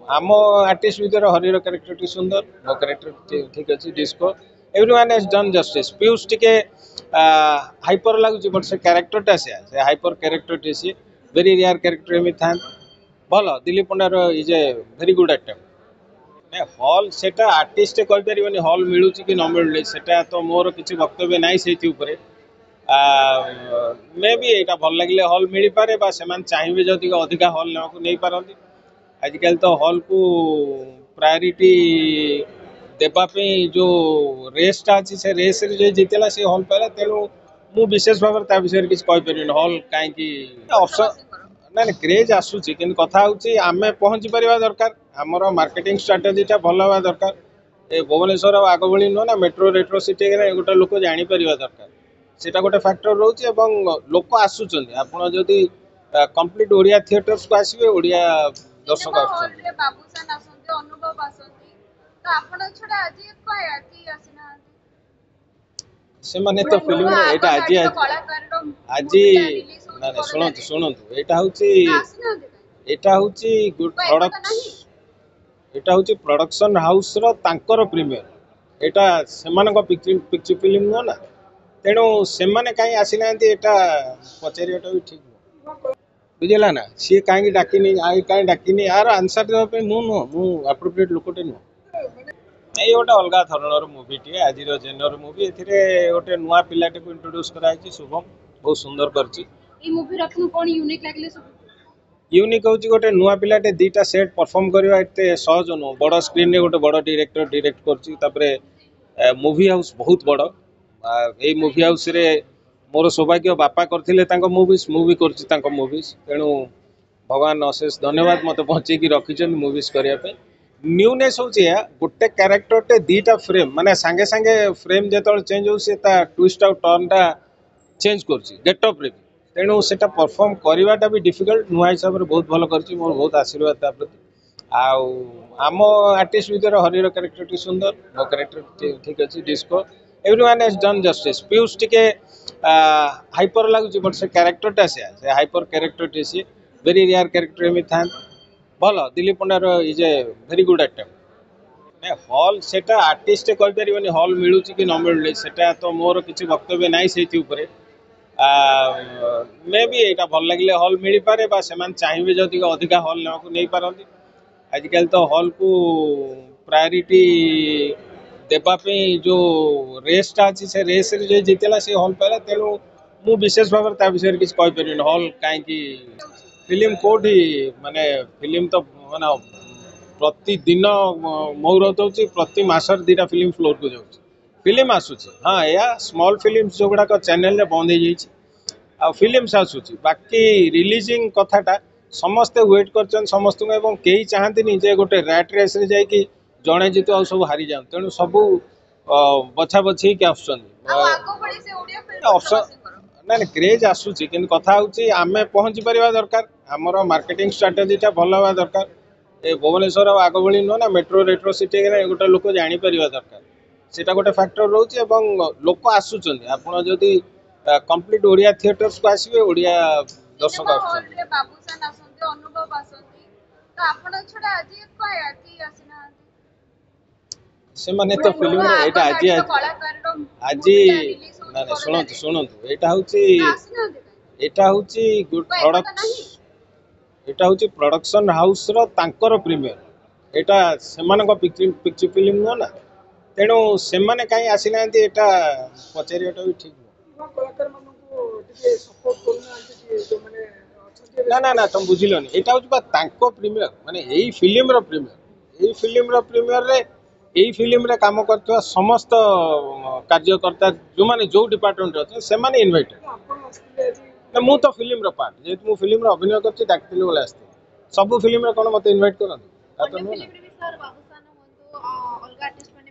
आम आर्टिस्ट भीतर हरिर character T सुंदर मो कैरेक्टर ठीक अच्छे डिस्को everyone has done justice Piyush टिके हाइपर लगुच बट से कैरेक्टरटा से हाइपर कैरेक्टर टी सी वेरी रेयर कैरेक्टर में था भल दिलीप पंडार is a very good attempt हल से आर्टिस्ट कहीपर हल मिलूँ कि न मिलूँ से तो मोर किसी वक्तव्य ना से मे भी यहाँ भल लगे हल मिल पारे चाहिए जदि अधिका हल नहीं पारती आजिकल तो हल को प्रायोरिटी देवाई जो रेसटा अच्छी से रेस जो जीतला सी हल पाला तेणु मु विशेष भाव विषय किसी कहीपर हल कहीं ऑप्शन ना क्रेज आसूची कि कथा आम पहुँची पार दरकार आमर मार्केटिंग स्ट्राटेजीटा भल हवा दरकार ए भुवनेश्वर आग भाई नुह ना मेट्रो रेट्रो सिटी गोटे लोक जापर दरकार सेटा गोटे फैक्टर रोचे लोक आसुच्च आपड़ जदि कंप्लीट ओडिया थिएटर्स को आसवे ओडिया दर्शक से माने तो फिल्म एटा आज आज ना शुणु शुणु एटा हूँ गुड प्रोडक्ट एटा हूँ प्रोडक्शन हाउस रो तांकर प्रीमियर एटा सेमानक पिक्चर फिल्म नुह ना तेणु से कहीं आसी ना पचारियाटा भी ठीक नुह बुझेगा ना सी कहीं डाकिनी कहीं डाकिनी यार आंसर देवाई नुह मु एप्रोप्रिएट लोकटे नुह ये गोटे अलग धरण मुवीटे आज जेनर मुवी ए गोटे नुआ पिलाटे को इंट्रोड्यूस कराई शुभम बहुत सुंदर कर यूनिक हूँ गोटे नुआ पिलाटे दीटा सेट परफॉर्म करवा एत सहज नुह बड़ स्क्रीन रे गोटे बड़ डायरेक्टर डायरेक्ट कर मूवी हाउस बहुत बड़ ये मूवी हाउस रे मोर सौभाग्य बापा करते मूवीज मूवी कर मूवीज तेणु भगवान अशेष धन्यवाद मत पहुँचे रखी मूवीज करने न्यूनेस हूँ गोटे क्यारेक्टर टे दीटा फ्रेम माने सांगे सांगे फ्रेम जो चेंज हो ट्विस्ट आउ टर्नटा चेंज कर गेटअप रे तेणु से परफॉर्म करवाटा भी डिफिकल्ट नुआ हिसाब से बहुत भल कर मोर बहुत आशीर्वाद प्रति आम आर्टिस्ट भीतर हरिर कैरेक्टर टी सुंदर मो कैरेक्टर ठीक अच्छे डिस्को everyone has done justice Piyush टिके हाइपर लगुच बट से कैरेक्टरटा से हाइपर कैरेक्टर टी सी वेरी रेयर कैरेक्टर में था भल दिलीप पंडार is a very good attempt हल से आर्टिस्ट कहीपर हल मिलूँ कि न मिलूँ से तो मोर किसी वक्तव्य ना से मे भी यहाँ भल लगे हल मिल पारे चाहिए जदि अधिका हल नहीं पारती आजिकल तो हल को प्रायोरिटी देवाई जो रेसटा अच्छी से रेस जो जीतला सी हल पाला तेणु मु विशेष भाव विषय किसी कहीपर हल कहीं फिल्म कोठी माने फिल्म तो माने प्रतिदिन मुहूर्त हो प्रति मसर दीटा फिल्म फ्लोर को जाऊँ फिल्म आसूची हाँ या स्मॉल फिल्म जो गुड़ाक चैनल बंद हो जाए फिल्म्स आसूची बाकी रिलीजिंग कथाटा समस्ते वेट कर समस्त कई चाहती जे गोटे रैट रेस रे जाकि जड़े जीत आ सब हारी जाऊँ तेणु सबू बछा बछी ना क्रेज आसूची कि कथा आम पहुँची पार दरकार आमर मार्केटिंग स्ट्राटेजीटा भल हवा दरकार ए भुवनेश्वर आग भाई नुह ना मेट्रो रेट्रो सिटी गोटे लोक जापर दरकार सेटा गोटे फैक्टर रोचे लोक आसुच्च आपड़ जदि कंप्लीट ओडिया थिएटर्स को आसवे ओडिया दर्शक से माने तो फिल्म एटा आज आज ना शुणु शुणु एटा हूँ गुड प्रोडक्ट एटा हूँ प्रोडक्शन हाउस रो तांकर प्रीमियर एटा सेमानक पिक्चर फिल्म नुह ना तेणु से कहीं आसी ना पचारियाटा भी ठीक ना ना तुम बुझिलनि एटा हूँ प्रीमियर माने यही फिल्म प्रीमियर रे यही फिल्म रे काम करथवा समस्त कार्यकर्ता जो माने जो डिपार्टमेंट अच्छे से इन्वाइटेड मु तो फिल्म रो पार्ट जेहेतु मु फिल्म रो अभिनय करछि डाक्टली बोले आस्ते सब फिल्म रे कोन मते इन्वाइट करन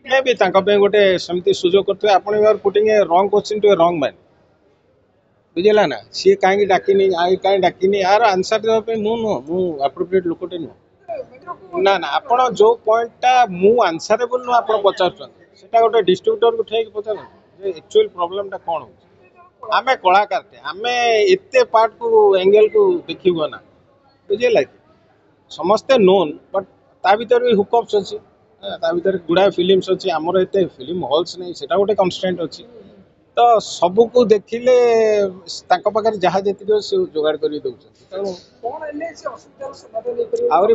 मे भी गोटे सेमती सुजोग करते आपण you are putting a wrong question to a wrong man बुझेगा ना सी कहीं डाकिनी कहीं डाकिनी यार आंसर देवाई नुह मु एप्रोप्रिएट लोकटे नुह ना ना आपण जो पॉइंटटा मु आंसरेबल नुह आपण पचार गोटे डिस्ट्रीब्यूटर को ठेक पचार एक्चुअल प्रॉब्लम टा कौन हो आमे कलाकार आमे एते पार्ट को एंगल को देखिबो ना बुझेला समस्ते नोन बट ତା ଭିତରେ ବି ହୁକଅପ୍ସ ଅଛି, ତା ଭିତରେ ଗୁଡ଼ାଏ ଫିଲ୍ମସ୍ ଅଛି, ଆମର ଏତେ ଫିଲ୍ମ ହଲ୍ସ ନାହିଁ, ସେଟା ଗୋଟେ କନଷ୍ଟ୍ରେଣ୍ଟ ଅଛି। ତ ସବୁକୁ ଦେଖିଲେ ତାଙ୍କ ପାଖରେ ଯାହା ଯେତିକି ସେ ଯୋଗାଡ଼ କରି ଦେଉଛନ୍ତି, ତେଣୁ ଆହୁରି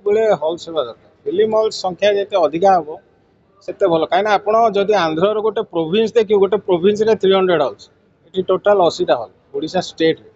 ପୁଳେ ହଲ୍ସ ହେବା ଦରକାର। ଫିଲ୍ମ ହଲ୍ସ ସଂଖ୍ୟା ଯେତେ ଅଧିକା ହେବ ସେତେ ଭଲ, କାହିଁକିନା ଆପଣ ଯଦି ଆନ୍ଧ୍ରର ଗୋଟେ ପ୍ରୋଭିନ୍ସ ଦେଖିବେ, ଗୋଟେ ପ୍ରୋଭିନ୍ସରେ 300 ହଲ୍ସ, ଏଠି ଟୋଟାଲ 80ଟା ହଲ୍ ଓଡ଼ିଶା ଷ୍ଟେଟ୍ରେ।